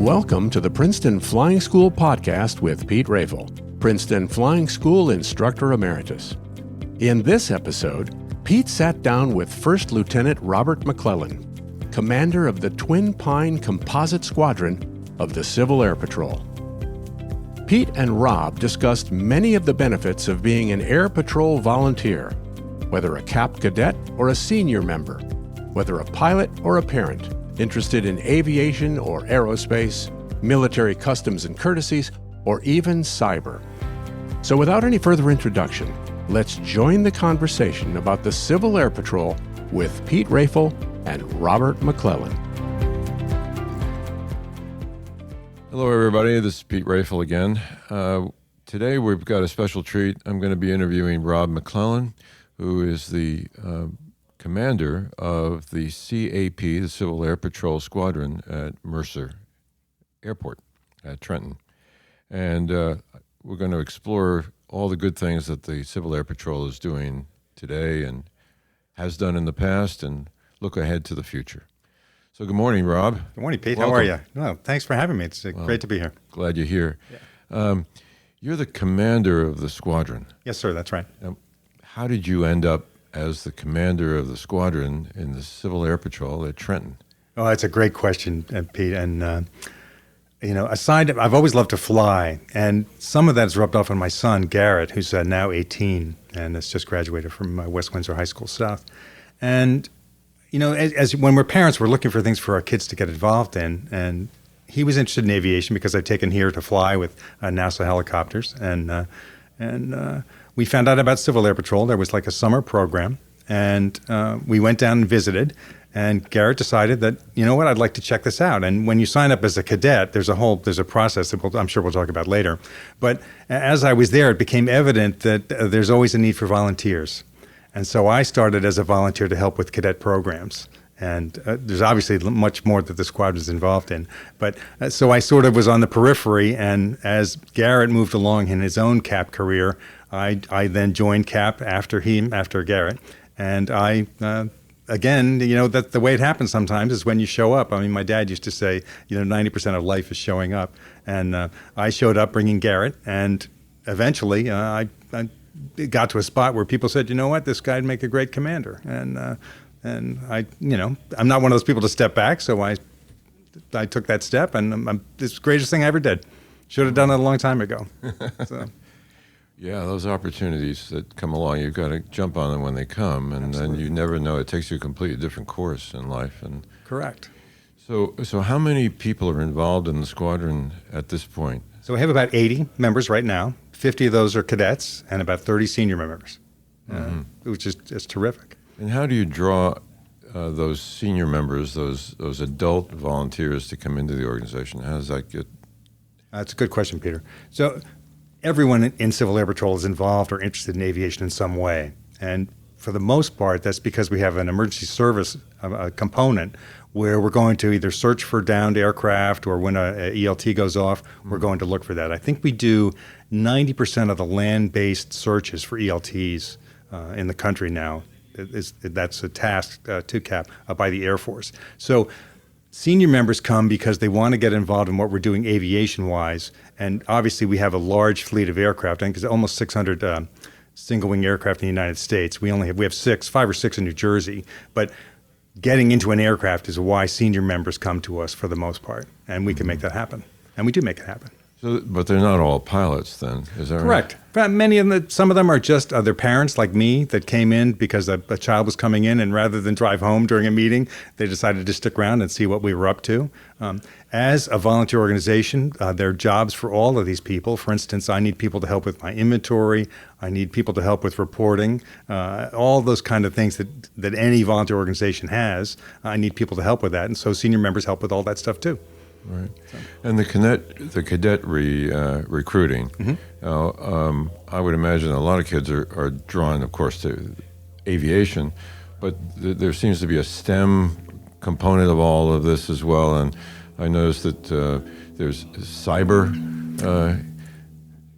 Welcome to the Princeton Flying School podcast with Pete Rafle, Princeton Flying School Instructor Emeritus. In this episode, Pete sat down with First Lieutenant Robert McClellan, commander of the Twin Pine Composite Squadron of the Civil Air Patrol. Pete and Rob discussed many of the benefits of being an Air Patrol volunteer, whether a CAP Cadet or a senior member, whether a pilot or a parent, interested in aviation or aerospace, military customs and courtesies, or even cyber. So without any further introduction, let's join the conversation about the Civil Air Patrol with Pete Rafle and Robert McClellan. Hello, everybody. This is Pete Rafle again. Today we've got a special treat. I'm going to be interviewing Rob McClellan, who is the commander of the CAP, the Civil Air Patrol Squadron at Mercer Airport at Trenton. And we're going to explore all the good things that the Civil Air Patrol is doing today and has done in the past, and look ahead to the future. So good morning, Rob. Good morning, Pete. Welcome. How are you? Well, thanks for having me. It's great to be here. Glad you're here. Yeah. You're the commander of the squadron. Yes, sir. That's right. How did you end up as the commander of the squadron in the Civil Air Patrol at Trenton? Oh, that's a great question, Pete. And, I've always loved to fly. And some of that is rubbed off on my son, Garrett, who's now 18 and has just graduated from West Windsor High School South. And, as when we're parents, we're looking for things for our kids to get involved in. And he was interested in aviation because I've taken here to fly with NASA helicopters. And we found out about Civil Air Patrol. There was like a summer program, and we went down and visited, and Garrett decided that, I'd like to check this out. And when you sign up as a cadet, there's a process that I'm sure we'll talk about later. But as I was there, it became evident that there's always a need for volunteers. And so I started as a volunteer to help with cadet programs. And there's obviously much more that the squad was involved in. But so I sort of was on the periphery, and as Garrett moved along in his own CAP career, I then joined CAP after Garrett. And I, again, that's the way it happens sometimes is when you show up. I mean, my dad used to say, 90% of life is showing up. And I showed up bringing Garrett, and eventually I got to a spot where people said, this guy'd make a great commander. And I, I'm not one of those people to step back, so I took that step, and it's the greatest thing I ever did. Should have done it a long time ago. So. Yeah, those opportunities that come along, you've got to jump on them when they come, and Absolutely. then you never know. It takes you a completely different course in life. And Correct. So how many people are involved in the squadron at this point? So we have about 80 members right now. 50 of those are cadets, and about 30 senior members, which is just terrific. And how do you draw those senior members, those adult volunteers, to come into the organization? How does that get? That's a good question, Peter. So everyone in Civil Air Patrol is involved or interested in aviation in some way. And for the most part, that's because we have an emergency service component where we're going to either search for downed aircraft, or when a ELT goes off, we're going to look for that. I think we do 90% of the land-based searches for ELTs in the country now. That's a task to CAP by the Air Force. So senior members come because they want to get involved in what we're doing aviation-wise. And obviously we have a large fleet of aircraft. I think it's almost 600 single-wing aircraft in the United States. We have 5 or 6 in New Jersey. But getting into an aircraft is why senior members come to us for the most part. And we can make that happen. And we do make it happen. So, but they're not all pilots then, is that right? Correct. But many of them, some of them are just their parents, like me, that came in because a child was coming in, and rather than drive home during a meeting, they decided to stick around and see what we were up to. As a volunteer organization, there are jobs for all of these people. For instance, I need people to help with my inventory. I need people to help with reporting. All those kind of things that any volunteer organization has. I need people to help with that, and so senior members help with all that stuff too. Right. And the cadet recruiting, I would imagine a lot of kids are drawn, of course, to aviation, but there seems to be a STEM component of all of this as well. And I noticed that there's cyber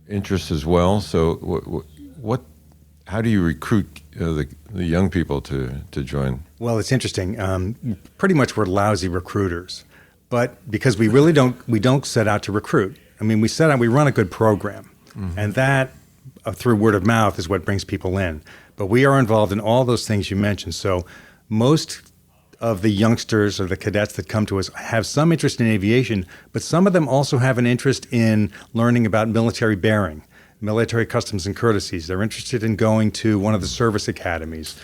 interest as well. So how do you recruit the young people to join? Well, it's interesting. Pretty much we're lousy recruiters. but because we really don't set out to recruit. I mean, we run a good program, and that through word of mouth is what brings people in. But we are involved in all those things you mentioned. So most of the youngsters or the cadets that come to us have some interest in aviation, but some of them also have an interest in learning about military bearing, military customs and courtesies. They're interested in going to one of the service academies,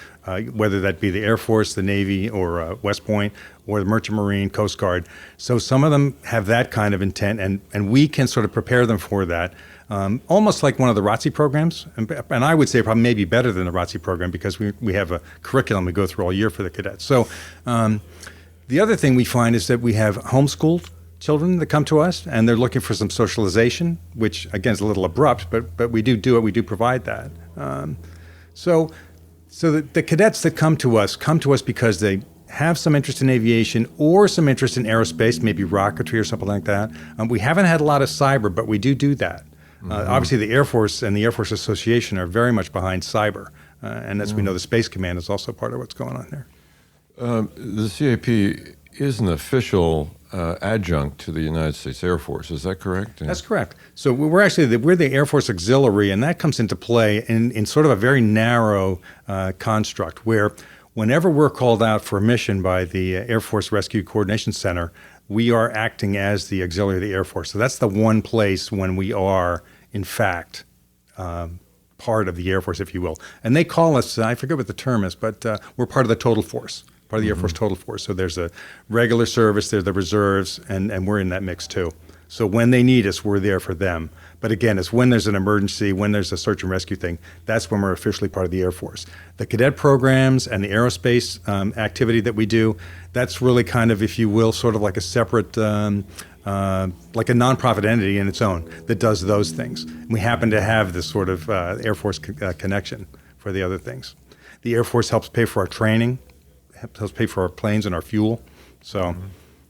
whether that be the Air Force, the Navy, or West Point, or the Merchant Marine, Coast Guard. So some of them have that kind of intent, and we can sort of prepare them for that, almost like one of the ROTC programs. And I would say probably maybe better than the ROTC program because we have a curriculum we go through all year for the cadets. So the other thing we find is that we have homeschooled children that come to us, and they're looking for some socialization, which again is a little abrupt, but we do it. We do provide that. So the cadets that come to us because they have some interest in aviation or some interest in aerospace, maybe rocketry or something like that. We haven't had a lot of cyber, but we do that. Obviously, the Air Force and the Air Force Association are very much behind cyber, and as we know, the Space Command is also part of what's going on there. The CAP is an official adjunct to the United States Air Force. Is that correct? That's correct. So we're the Air Force Auxiliary, and that comes into play in sort of a very narrow construct where whenever we're called out for a mission by the Air Force Rescue Coordination Center, we are acting as the auxiliary of the Air Force. So that's the one place when we are, in fact, part of the Air Force, if you will. And they call us, I forget what the term is, but we're part of the total force. Part of the Air Force total force. So there's a regular service, there's the reserves, and we're in that mix too. So when they need us, we're there for them. But again, it's when there's an emergency, when there's a search and rescue thing, that's when we're officially part of the Air Force. The cadet programs and the aerospace activity that we do, that's really kind of, if you will, sort of like a separate, like a nonprofit entity in its own that does those things. We happen to have this sort of Air Force connection for the other things. The Air Force helps pay for our training, helps pay for our planes and our fuel. So,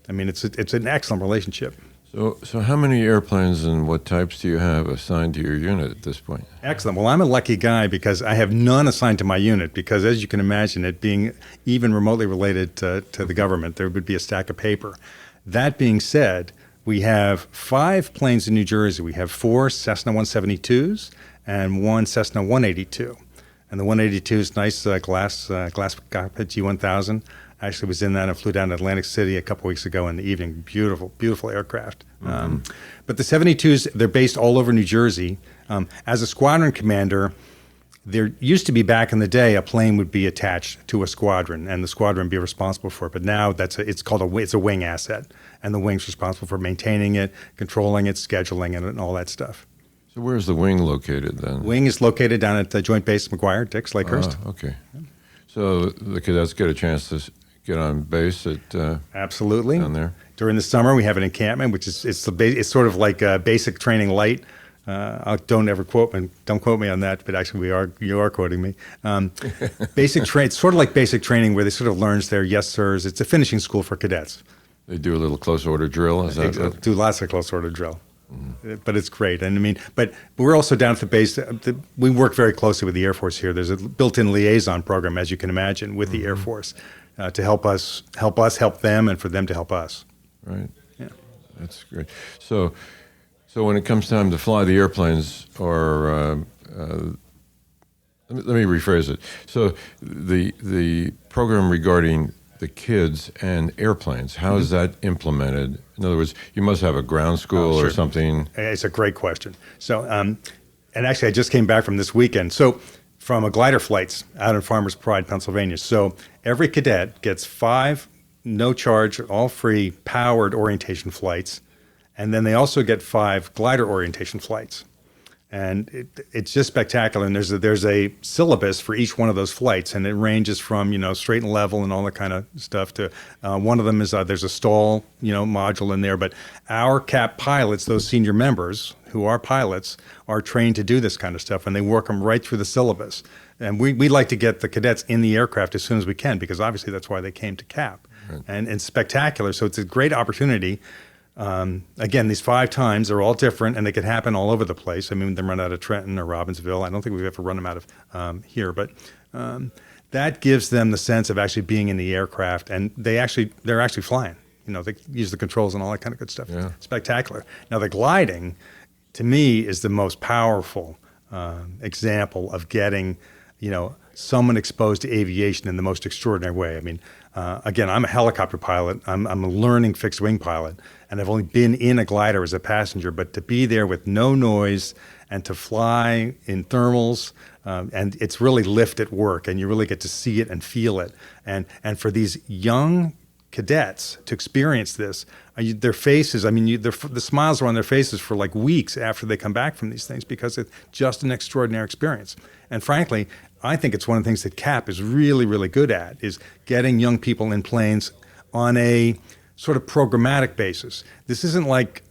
I mean, it's an excellent relationship. So how many airplanes and what types do you have assigned to your unit at this point? Excellent. Well, I'm a lucky guy because I have none assigned to my unit because, as you can imagine, it being even remotely related to the government, there would be a stack of paper. That being said, we have 5 planes in New Jersey. We have 4 Cessna 172s and 1 Cessna 182. And the 182 is nice glass cockpit G1000. I actually was in that and flew down to Atlantic City a couple weeks ago in the evening. Beautiful, beautiful aircraft. But the 72s, they're based all over New Jersey. As a squadron commander, there used to be back in the day, a plane would be attached to a squadron and the squadron would be responsible for it. But now it's a wing asset, and the wing's responsible for maintaining it, controlling it, scheduling it, and all that stuff. So where's the wing located then? Wing is located down at the Joint Base McGuire, Dix, Lakehurst. Okay. So the cadets get a chance to get on base at absolutely down there. During the summer, we have an encampment, which is it's sort of like basic training light. Don't quote me on that, but actually you are quoting me. It's sort of like basic training where they sort of learns their yes sirs. It's a finishing school for cadets. They do a little close order drill. Is that they do lots of close order drill. But it's great. And I mean, but we're also down at the base. We work very closely with the Air Force here. There's a built-in liaison program, as you can imagine, with the Air Force to help us help them, and for them to help us. Right. Yeah. That's great. So when it comes time to fly the airplanes, or let me rephrase it. So the program regarding the kids and airplanes, how is that implemented? In other words, you must have a ground school or something. It's a great question. So, and actually I just came back from this weekend. So from a glider flights out in Farmers Pride, Pennsylvania. So every cadet gets 5 no charge, all free powered orientation flights. And then they also get 5 glider orientation flights. And it's just spectacular. And there's a syllabus for each one of those flights, and it ranges from straight and level and all that kind of stuff to one of them is there's a stall module in there. But our CAP pilots, those senior members who are pilots, are trained to do this kind of stuff, and they work them right through the syllabus. And we like to get the cadets in the aircraft as soon as we can, because obviously that's why they came to CAP. Right. And it's spectacular. So it's a great opportunity. Again, these 5 times are all different, and they could happen all over the place. I mean, they run out of Trenton or Robbinsville. I don't think we've ever run them out of here, but that gives them the sense of actually being in the aircraft, and they're actually flying. they use the controls and all that kind of good stuff. Yeah. Spectacular. Now the gliding, to me, is the most powerful example of getting, someone exposed to aviation in the most extraordinary way. I mean, again, I'm a helicopter pilot. I'm a learning fixed wing pilot, and I've only been in a glider as a passenger. But to be there with no noise and to fly in thermals, and it's really lift at work, and you really get to see it and feel it. And for these young cadets to experience this, their faces, the smiles are on their faces for like weeks after they come back from these things, because it's just an extraordinary experience. And frankly, I think it's one of the things that CAP is really, really good at, is getting young people in planes on a sort of programmatic basis. This isn't like,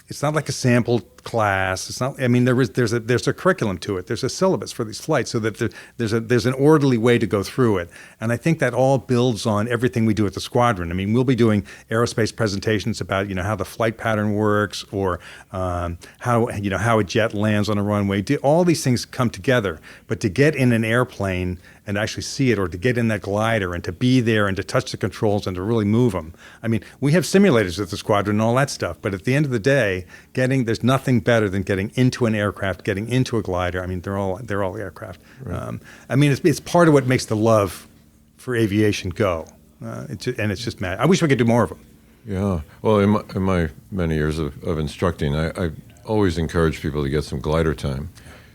it's not like a sample class. It's not. I mean, there's a curriculum to it. There's a syllabus for these flights, so that there's an orderly way to go through it. And I think that all builds on everything we do at the Squadron. I mean, we'll be doing aerospace presentations about how the flight pattern works, or how a jet lands on a runway. All these things come together. But to get in an airplane and actually see it, or to get in that glider and to be there and to touch the controls and to really move them. I mean, we have simulators at the Squadron and all that stuff, but at the end of the day, there's nothing better than getting into an aircraft, getting into a glider. I mean, they're all aircraft. Right. It's part of what makes the love for aviation go, and it's just mad. I wish we could do more of them. Yeah. Well, in my many years of instructing, I always encourage people to get some glider time,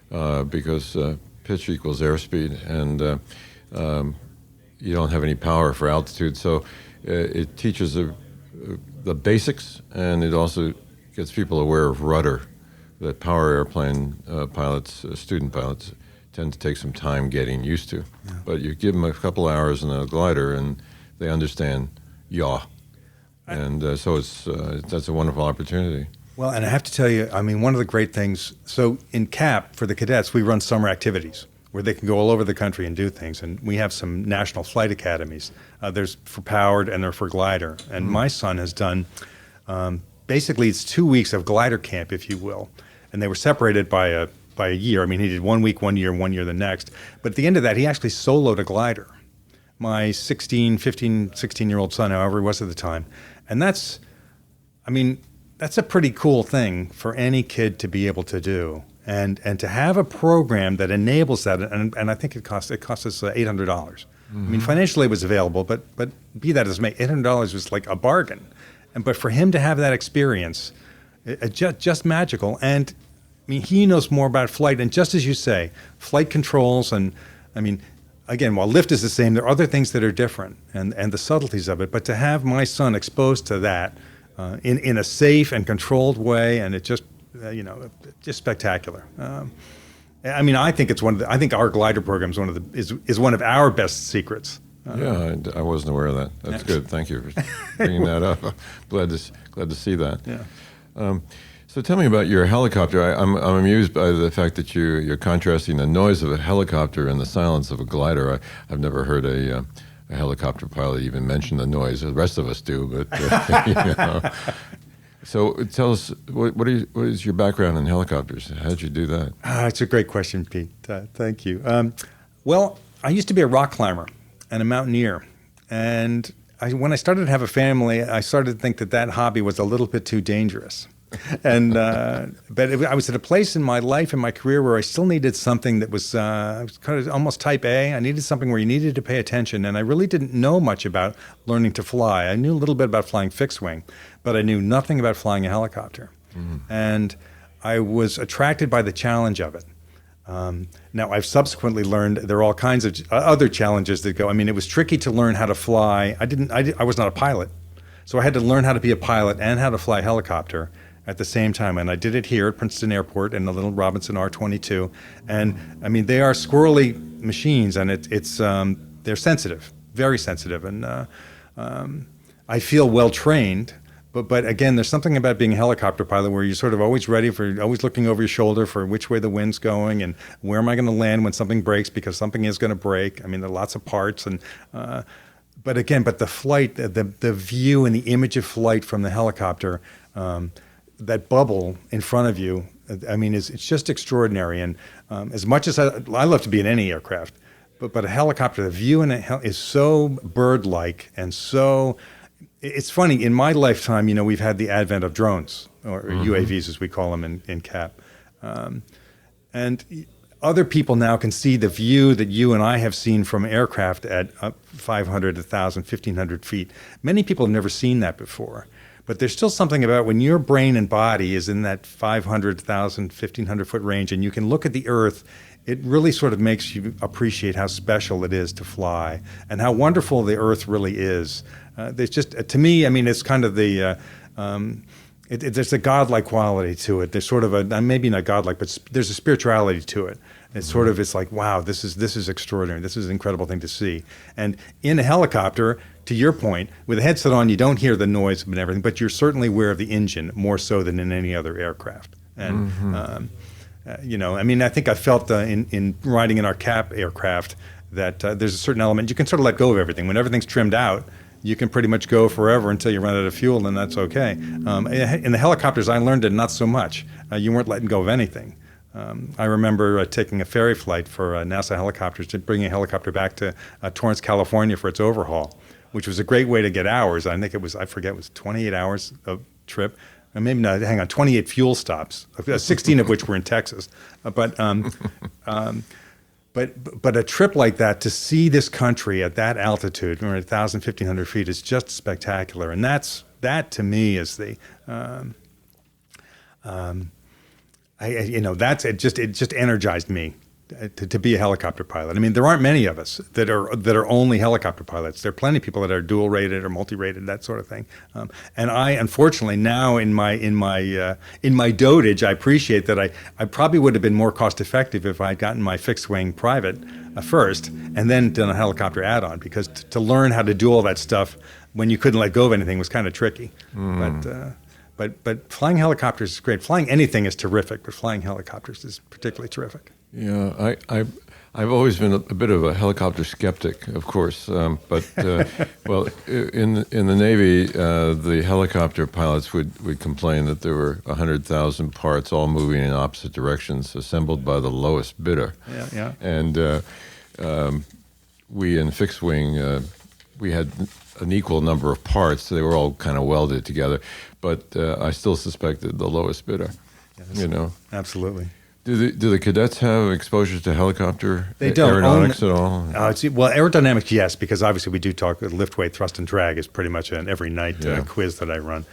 because pitch equals airspeed, and you don't have any power for altitude. So it teaches the basics, and it also gets people aware of rudder, that power airplane pilots, student pilots, tend to take some time getting used to. Yeah. But you give them a couple hours in a glider, and they understand yaw. And so that's a wonderful opportunity. Well, and I have to tell you, I mean, one of the great things, so in CAP, for the cadets, we run summer activities where they can go all over the country and do things. And we have some national flight academies. There's for powered and they're for glider. And my son has done, basically it's 2 weeks of glider camp, if you will. And they were separated by a year. I mean, he did 1 week, 1 year, 1 year the next. But at the end of that, he actually soloed a glider. My 16-year-old son, however he was at the time. And that's a pretty cool thing for any kid to be able to do. And to have a program that enables that, and I think it cost us $800. Mm-hmm. I mean, financially it was available, but be that as it may, $800 was like a bargain. But for him to have that experience, just magical. And I mean, he knows more about flight, and just as you say, flight controls, and I mean, again, while lift is the same, there are other things that are different, and the subtleties of it. But to have my son exposed to that in a safe and controlled way, and it just just spectacular. I mean, I think I think our glider program is one of our best secrets. Yeah, I wasn't aware of that. That's good. Thank you for bringing that up. Glad to see that. Yeah. So tell me about your helicopter. I'm amused by the fact that you're contrasting the noise of a helicopter and the silence of a glider. I've never heard a helicopter pilot even mention the noise. The rest of us do, but So tell us, what is your background in helicopters? How did you do that? It's a great question, Pete. Thank you. Well, I used to be a rock climber and a mountaineer, and when I started to have a family, I started to think that hobby was a little bit too dangerous. And but I was at a place in my life, in my career, where I still needed something that was kind of almost type A. I needed something where you needed to pay attention, and I really didn't know much about learning to fly. I knew a little bit about flying fixed wing, but I knew nothing about flying a helicopter. Mm. And I was attracted by the challenge of it. Now, I've subsequently learned there are all kinds of other challenges that go. I mean, it was tricky to learn how to fly. I was not a pilot, so I had to learn how to be a pilot and how to fly a helicopter at the same time. And I did it here at Princeton Airport in the little Robinson R-22. And I mean, they are squirrely machines, and they're sensitive, very sensitive. And I feel well trained. But again, there's something about being a helicopter pilot where you're sort of always ready always looking over your shoulder for which way the wind's going and where am I going to land when something breaks, because something is going to break. I mean, there are lots of parts. But the flight, the view and the image of flight from the helicopter, that bubble in front of you, I mean, it's just extraordinary. And as much as I love to be in any aircraft, but a helicopter, the view in it is so bird-like and so it's funny, in my lifetime, we've had the advent of drones, or UAVs as we call them in CAP. And other people now can see the view that you and I have seen from aircraft at 500, 1,000, 1,500 feet. Many people have never seen that before. But there's still something about when your brain and body is in that 500, 1,000, 1,500 foot range and you can look at the Earth, it really sort of makes you appreciate how special it is to fly and how wonderful the Earth really is. There's just, to me, I mean, it's kind of the, there's a godlike quality to it. There's sort of a, maybe not godlike, but there's a spirituality to it. It's sort of, it's like, wow, this is extraordinary. This is an incredible thing to see. And in a helicopter, to your point, with a headset on, you don't hear the noise and everything, but you're certainly aware of the engine more so than in any other aircraft. And, I mean, I think I felt in riding in our CAP aircraft that there's a certain element, you can sort of let go of everything. When everything's trimmed out, you can pretty much go forever until you run out of fuel, and that's okay. In the helicopters, I learned it not so much. You weren't letting go of anything. I remember taking a ferry flight for NASA helicopters to bring a helicopter back to Torrance, California for its overhaul, which was a great way to get hours. I think it was, I forget, it was 28 hours of trip. Maybe not, 28 fuel stops, 16 of which were in Texas. But a trip like that, to see this country at that altitude, 1,000, 1,500 feet, is just spectacular. And that to me is the, it just energized me to be a helicopter pilot. I mean, there aren't many of us that are only helicopter pilots. There are plenty of people that are dual rated or multi rated, that sort of thing. And I, unfortunately, now in my dotage, I appreciate that I probably would have been more cost effective if I had gotten my fixed wing private first and then done a helicopter add-on, because to learn how to do all that stuff when you couldn't let go of anything was kind of tricky. But flying helicopters is great. Flying anything is terrific, but flying helicopters is particularly terrific. Yeah, I've always been a bit of a helicopter skeptic, of course. But well, in the Navy, the helicopter pilots would complain that there were 100,000 parts all moving in opposite directions, assembled by the lowest bidder. Yeah. And we in fixed wing, we had an equal number of parts. So they were all kind of welded together, but I still suspected the lowest bidder. Yes, absolutely. Do the cadets have exposure to helicopter they don't. aeronautics at all? Well, aerodynamics, yes, because obviously we do talk. Lift, weight, thrust, and drag is pretty much an every night quiz that I run.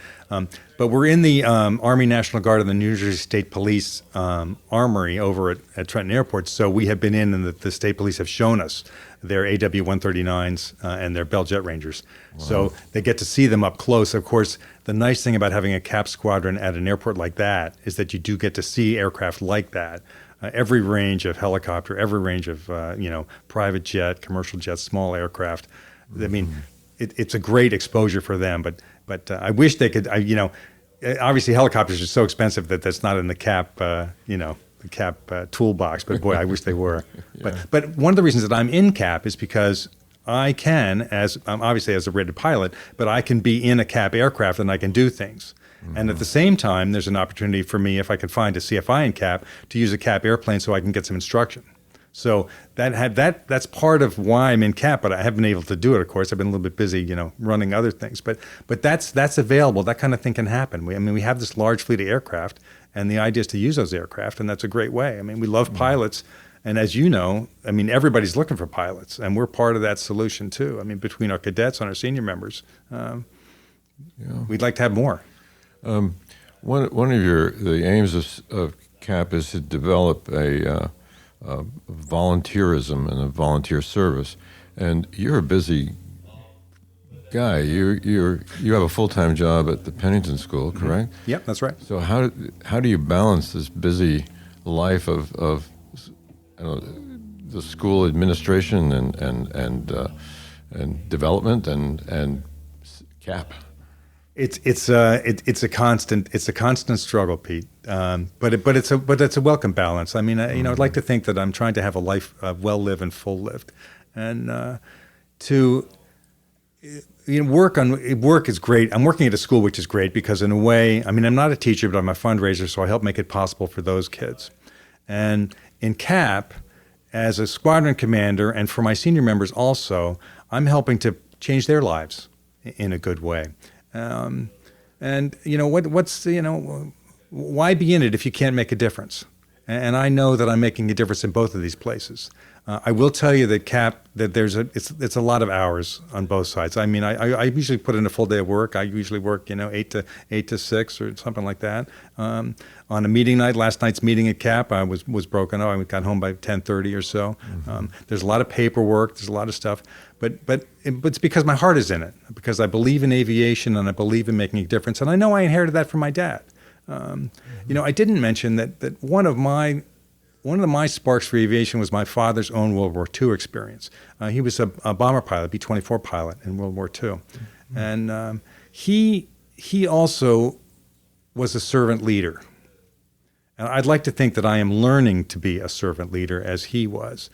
But we're in the Army National Guard and the New Jersey State Police Armory over at Trenton Airport. So we have been in, and the state police have shown us their AW-139s and their Bell Jet Rangers. Wow. So they get to see them up close. Of course, the nice thing about having a CAP squadron at an airport like that is that you do get to see aircraft like that. Every range of helicopter, every range of private jet, commercial jet, small aircraft. I mean, it's a great exposure for them. But I wish they could. Obviously helicopters are so expensive that's not in the CAP. The CAP toolbox. But boy, I wish they were. Yeah. But one of the reasons that I'm in CAP is because I can, obviously as a rated pilot, but I can be in a CAP aircraft and I can do things. Mm-hmm. And at the same time, there's an opportunity for me, if I can find a CFI in CAP, to use a CAP airplane so I can get some instruction. So that's part of why I'm in CAP, but I haven't been able to do it, of course. I've been a little bit busy, running other things. But that's available. That kind of thing can happen. We have this large fleet of aircraft, and the idea is to use those aircraft, and that's a great way. I mean, we love pilots. And as you know, I mean, everybody's looking for pilots, and we're part of that solution too. I mean, between our cadets and our senior members, we'd like to have more. One of the aims of CAP is to develop a volunteerism and a volunteer service. And you're a busy guy. You have a full-time job at the Pennington School, correct? Mm-hmm. Yep, that's right. So how do you balance this busy life of the school administration and development and CAP? It's a constant struggle, Pete. But it's a welcome balance. I mean, I'd like to think that I'm trying to have a life well lived and full lived, and work is great. I'm working at a school, which is great because in a way, I mean, I'm not a teacher, but I'm a fundraiser, so I help make it possible for those kids. And in CAP, as a squadron commander, and for my senior members also, I'm helping to change their lives in a good way. And why be in it if you can't make a difference? And I know that I'm making a difference in both of these places. I will tell you that CAP, that it's a lot of hours on both sides. I mean, I usually put in a full day of work. I usually work, 8 to 6 or something like that. On a meeting night, last night's meeting at CAP, I was broken up. I got home by 10:30 or so. Mm-hmm. There's a lot of paperwork. There's a lot of stuff. But it's because my heart is in it, because I believe in aviation and I believe in making a difference. And I know I inherited that from my dad. I didn't mention that one of my sparks for aviation was my father's own World War II experience. He was a bomber pilot, B-24 pilot in World War II. Mm-hmm. And he also was a servant leader. And I'd like to think that I am learning to be a servant leader as he was.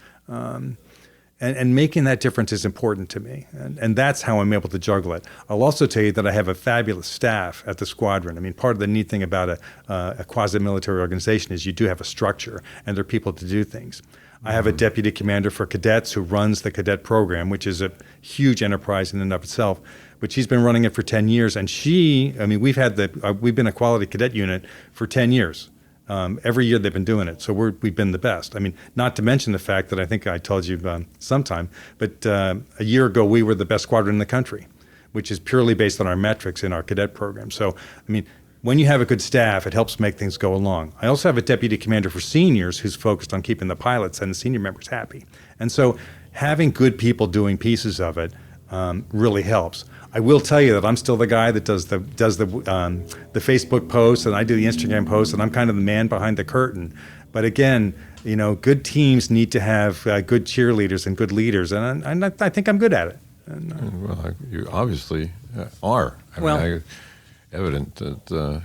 And making that difference is important to me. And that's how I'm able to juggle it. I'll also tell you that I have a fabulous staff at the Squadron. I mean, part of the neat thing about a quasi-military organization is you do have a structure and there are people to do things. I have a deputy commander for cadets who runs the cadet program, which is a huge enterprise in and of itself. But she's been running it for 10 years. And we've been a quality cadet unit for 10 years. Every year they've been doing it, so we've been the best. I mean, not to mention the fact that I think I told you sometime, but a year ago we were the best squadron in the country, which is purely based on our metrics in our cadet program. So, I mean, when you have a good staff, it helps make things go along. I also have a deputy commander for seniors who's focused on keeping the pilots and the senior members happy. And so having good people doing pieces of it really helps. I will tell you that I'm still the guy that does the Facebook posts, and I do the Instagram posts, and I'm kind of the man behind the curtain. But again, good teams need to have good cheerleaders and good leaders, and I think I'm good at it. Well, you obviously are. Evident that.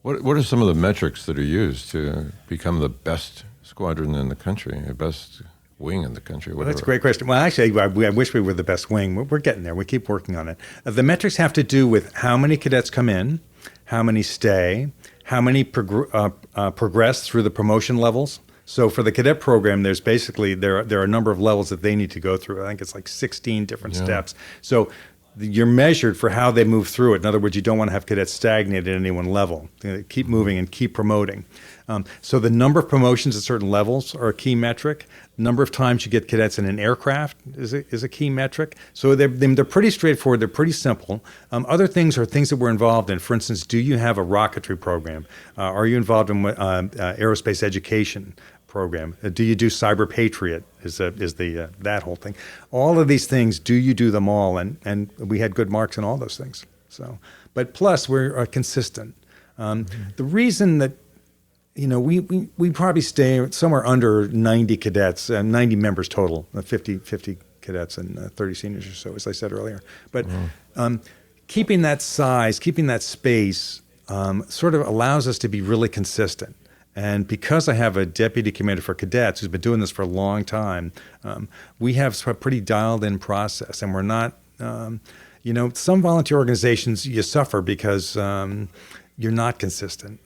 What are some of the metrics that are used to become the best squadron in the country, the best wing in the country? Well, that's a great question. Well, actually, I wish we were the best wing. We're getting there. We keep working on it. The metrics have to do with how many cadets come in, how many stay, how many progress through the promotion levels. So for the cadet program, there's basically there are a number of levels that they need to go through. I think it's like 16 different steps. So you're measured for how they move through it. In other words, you don't want to have cadets stagnate at any one level. Keep moving and keep promoting. So the number of promotions at certain levels are a key metric. Number of times you get cadets in an aircraft is a key metric. So they're pretty straightforward. They're pretty simple. Other things are things that we're involved in. For instance, do you have a rocketry program? Are you involved in aerospace education program? Do you do Cyber Patriot? Is that whole thing? All of these things, do you do them all? And we had good marks in all those things. So, but plus we're consistent. The reason that we probably stay somewhere under 90 cadets, 90 members total, 50 cadets and 30 seniors or so, as I said earlier. But keeping that size, keeping that space sort of allows us to be really consistent. And because I have a deputy commander for cadets who's been doing this for a long time, we have a pretty dialed-in process. And we're not, some volunteer organizations, you suffer because you're not consistent.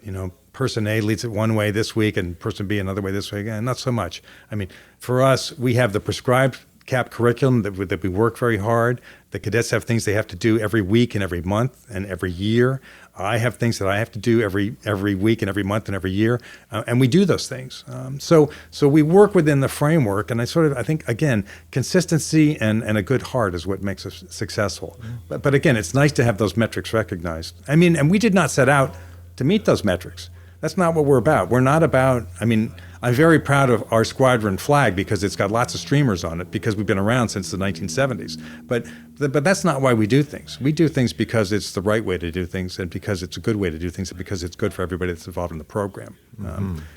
Person A leads it one way this week and person B another way this week, and not so much. I mean, for us, we have the prescribed CAP curriculum that we work very hard. The cadets have things they have to do every week and every month and every year. I have things that I have to do every week and every month and every year, and we do those things. So we work within the framework, and I think, again, consistency and a good heart is what makes us successful. But again, it's nice to have those metrics recognized. I mean, and we did not set out to meet those metrics. That's not what we're about. We're not about, I'm very proud of our squadron flag because it's got lots of streamers on it because we've been around since the 1970s. But that's not why we do things. We do things because it's the right way to do things and because it's a good way to do things and because it's good for everybody that's involved in the program.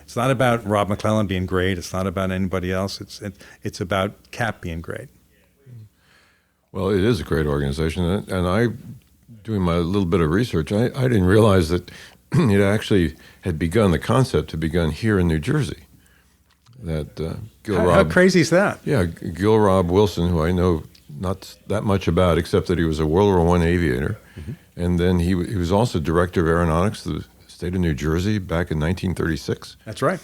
It's not about Rob McClellan being great. It's not about anybody else. It's about CAP being great. Well, it is a great organization. And I, doing my little bit of research, I didn't realize that it actually had begun, the concept had begun here in New Jersey. That How crazy is that? Yeah, Gil Rob Wilson, who I know not that much about, except that he was a World War I aviator. And then he was also director of aeronautics of the state of New Jersey back in 1936. That's right.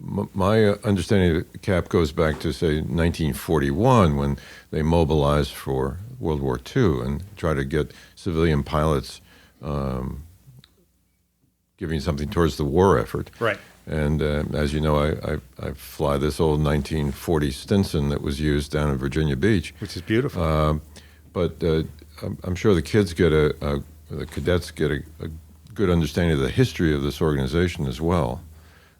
my understanding of CAP goes back to, say, 1941, when they mobilized for World War II and tried to get civilian pilots giving something towards the war effort. Right. And as you know, I fly this old 1940 Stinson that was used down in Virginia Beach. Which is beautiful. But I'm sure the kids get the cadets get a good understanding of the history of this organization as well.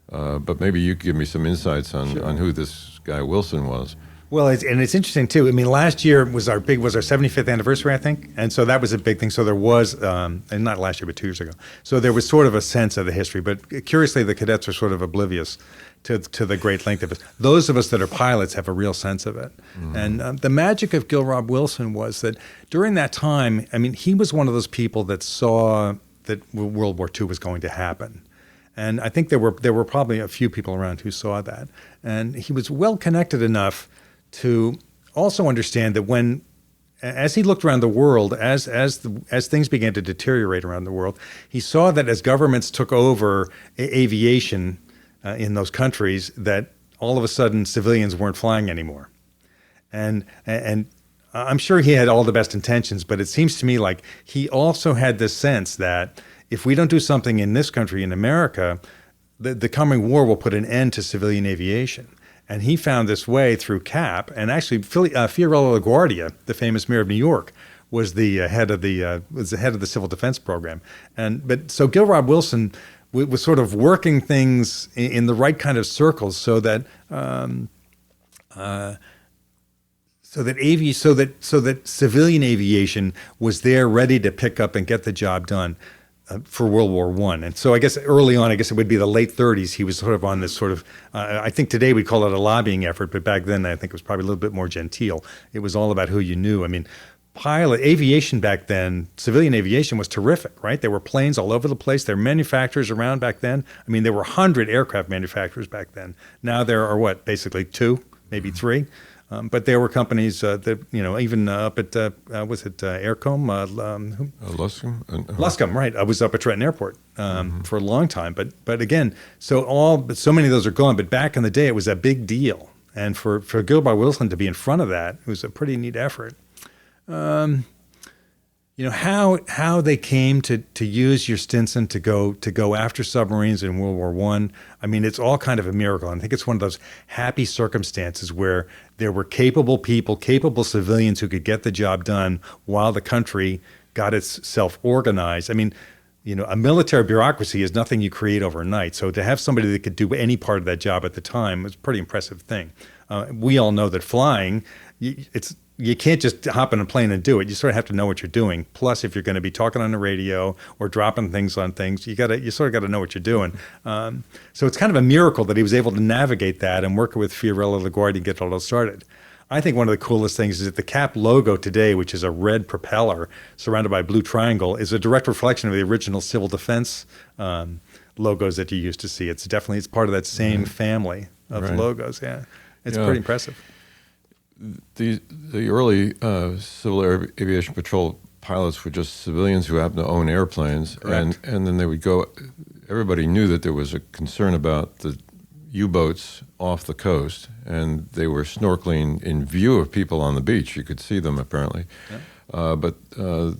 But maybe you could give me some insights on who this guy Wilson was. Well, it's interesting too. I mean, last year was our 75th anniversary, I think, and so that was a big thing. So there was, and not last year, but 2 years ago. So there was sort of a sense of the history. But curiously, the cadets are sort of oblivious to the great length of it. Those of us that are pilots have a real sense of it. Mm-hmm. And the magic of Gil Rob Wilson was that during that time, I mean, he was one of those people that saw that World War II was going to happen. And I think there were probably a few people around who saw that. And he was well connected enough to also understand that as he looked around the world, as things began to deteriorate around the world, he saw that as governments took over aviation in those countries, that all of a sudden civilians weren't flying anymore. And I'm sure he had all the best intentions, but it seems to me like he also had this sense that if we don't do something in this country, in America, the coming war will put an end to civilian aviation. And he found this way through CAP, and actually Fiorello LaGuardia, the famous mayor of New York, was the head of the Civil Defense Program. So Gil Rob Wilson was sort of working things in the right kind of circles, so that civilian aviation was there, ready to pick up and get the job done for World War I. And so I guess early on, it would be the late 30s, he was sort of on this sort of, I think today we'd call it a lobbying effort, but back then I think it was probably a little bit more genteel. It was all about who you knew. I mean, aviation back then, civilian aviation was terrific, right? There were planes all over the place. There were manufacturers around back then. I mean, there were 100 aircraft manufacturers back then. Now there are basically 2, maybe 3. But there were companies that, even up at, was it Aircom? Luscombe? Luscombe, right. I was up at Trenton Airport for a long time. But again, so many of those are gone. But back in the day, it was a big deal. And for Gil Rob Wilson to be in front of that, it was a pretty neat effort. How they came to use your Stinson to go after submarines in World War I. I mean, it's all kind of a miracle. And I think it's one of those happy circumstances where there were capable people, capable civilians who could get the job done while the country got itself organized. I mean, a military bureaucracy is nothing you create overnight. So to have somebody that could do any part of that job at the time was a pretty impressive thing. We all know that flying, you can't just hop in a plane and do it. You sort of have to know what you're doing. Plus, if you're going to be talking on the radio or dropping things on things, you sort of got to know what you're doing. So it's kind of a miracle that he was able to navigate that and work with Fiorello LaGuardia and get it all started. I think one of the coolest things is that the CAP logo today, which is a red propeller surrounded by a blue triangle, is a direct reflection of the original civil defense logos that you used to see. It's part of that same family of logos. Yeah, it's pretty impressive. The early Civil Aviation Patrol pilots were just civilians who happened to own airplanes, and then they would go. Everybody knew that there was a concern about the U-boats off the coast, and they were snorkeling in view of people on the beach. You could see them apparently, but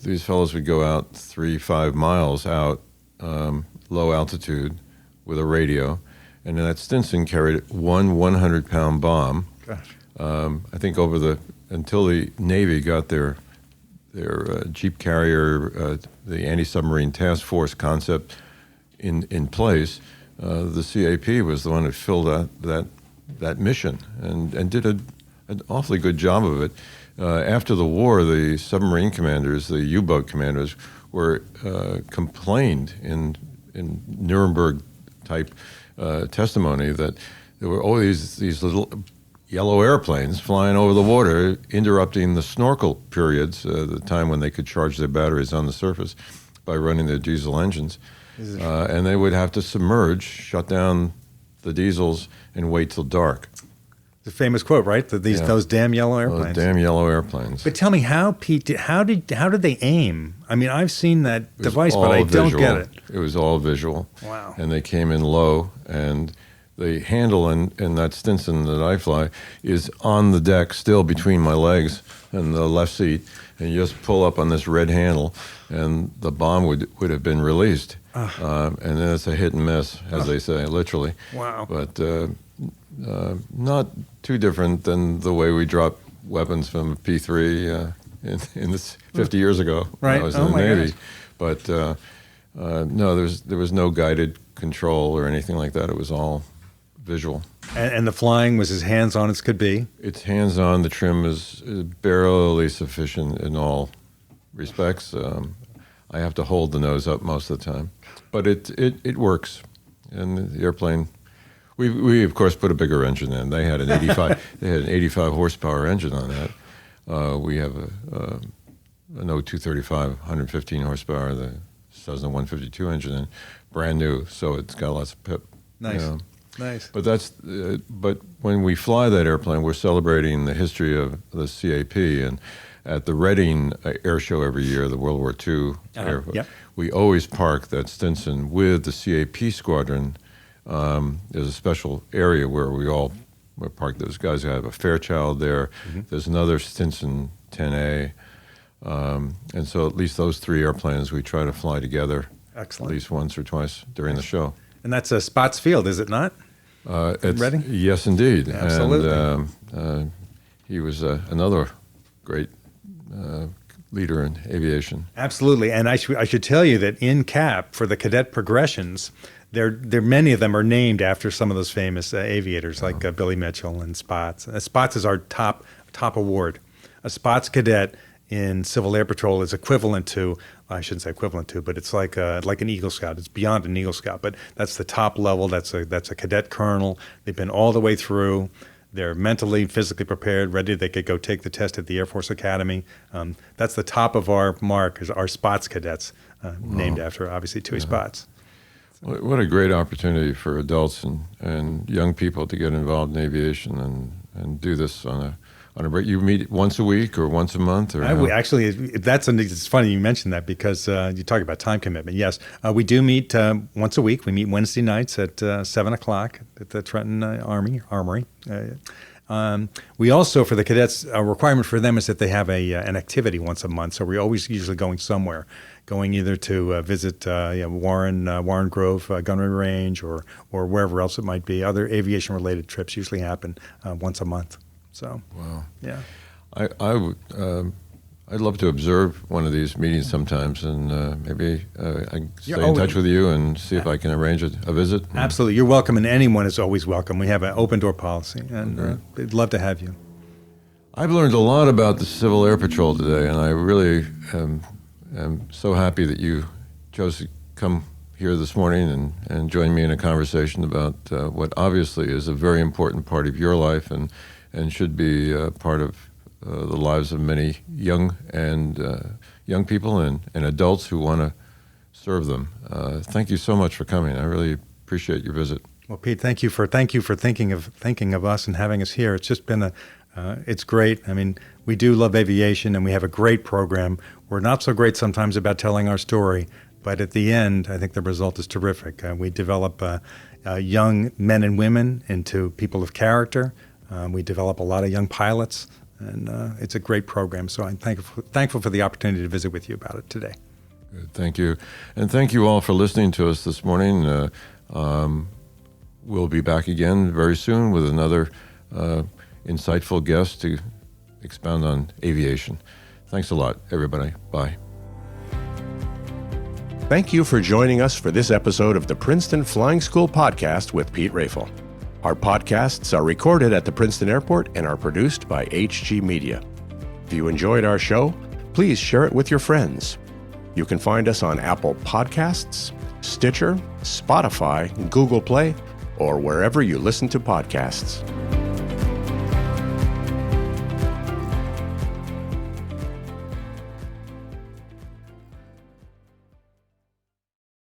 these fellows would go out 3-5 miles out, low altitude, with a radio, and that Stinson carried one 100-pound bomb. Gosh. I think until the Navy got their Jeep carrier, the anti-submarine task force concept in place, the CAP was the one that filled out that mission and did an awfully good job of it. After the war, the submarine commanders, the U-boat commanders, were complained in Nuremberg type testimony that there were always these little yellow airplanes flying over the water, interrupting the snorkel periods, the time when they could charge their batteries on the surface by running their diesel engines. And they would have to submerge, shut down the diesels, and wait till dark. The famous quote, right? Those damn yellow airplanes. Damn yellow airplanes. But tell me, Pete, how did they aim? I mean, I've seen that device, but I don't get it. It was all visual. Wow. And they came in low, and the handle in that Stinson that I fly is on the deck, still between my legs and the left seat, and you just pull up on this red handle, and the bomb would have been released. And then it's a hit and miss, as they say, literally. Wow. But not too different than the way we drop weapons from P3 in this 50 years ago when I was in the Navy. Gosh. But no, there was no guided control or anything like that. It was all visual. And the flying was as hands-on as could be? It's hands-on. The trim is barely sufficient in all respects. I have to hold the nose up most of the time. But it works. And the airplane, we of course put a bigger engine in. They had an 85 horsepower engine on that. We have an O235 115 horsepower, the Cessna 152 engine in, brand new, so it's got lots of pip. Nice. You know. Nice. But when we fly that airplane, we're celebrating the history of the CAP, and at the Reading Air Show every year, the World War II we always park that Stinson with the CAP Squadron. There's a special area where we park those guys who have a Fairchild there. Mm-hmm. There's another Stinson 10A. And so at least those three airplanes we try to fly together. Excellent. At least once or twice during the show. And that's Spots Field, is it not? It's Reading? Yes, indeed. Absolutely. And he was another great leader in aviation. Absolutely. And I should tell you that in CAP, for the cadet progressions, there many of them are named after some of those famous aviators, like Billy Mitchell and Spots. Spots is our top award. A Spots cadet in Civil Air Patrol is equivalent to, I shouldn't say equivalent to, but it's like an Eagle Scout. It's beyond an Eagle Scout, but that's the top level. That's a cadet colonel. They've been all the way through. They're mentally, physically prepared, ready. They could go take the test at the Air Force Academy. That's the top of our mark, is our Spots cadets, named after, obviously, Tui Spots. What a great opportunity for adults and young people to get involved in aviation and do this on a break. You meet once a week or once a month? Or actually, it's funny you mentioned that, because you talk about time commitment. Yes, we do meet once a week. We meet Wednesday nights at 7 o'clock at the Trenton Armory. We also, for the cadets, a requirement for them is that they have an activity once a month. So we're always usually going somewhere, going either to visit Warren Grove Gunnery Range or wherever else it might be. Other aviation-related trips usually happen once a month. So, wow. Yeah. I'd love to observe one of these meetings sometimes, and maybe I can stay in touch with you and see if I can arrange a visit. Absolutely. You're welcome, and anyone is always welcome. We have an open-door policy, and we'd love to have you. I've learned a lot about the Civil Air Patrol today, and I really am so happy that you chose to come here this morning and join me in a conversation about what obviously is a very important part of your life and should be part of the lives of many young people and adults who want to serve them. Thank you so much for coming. I really appreciate your visit. Well, Pete, thank you for thinking of us and having us here. It's just been it's great. I mean, we do love aviation, and we have a great program. We're not so great sometimes about telling our story, but at the end, I think the result is terrific. We develop young men and women into people of character. We develop a lot of young pilots, and it's a great program. So I'm thankful for the opportunity to visit with you about it today. Good, thank you. And thank you all for listening to us this morning. We'll be back again very soon with another insightful guest to expound on aviation. Thanks a lot, everybody. Bye. Thank you for joining us for this episode of the Princeton Flying School Podcast with Pete Rafle. Our podcasts are recorded at the Princeton Airport and are produced by HG Media. If you enjoyed our show, please share it with your friends. You can find us on Apple Podcasts, Stitcher, Spotify, Google Play, or wherever you listen to podcasts.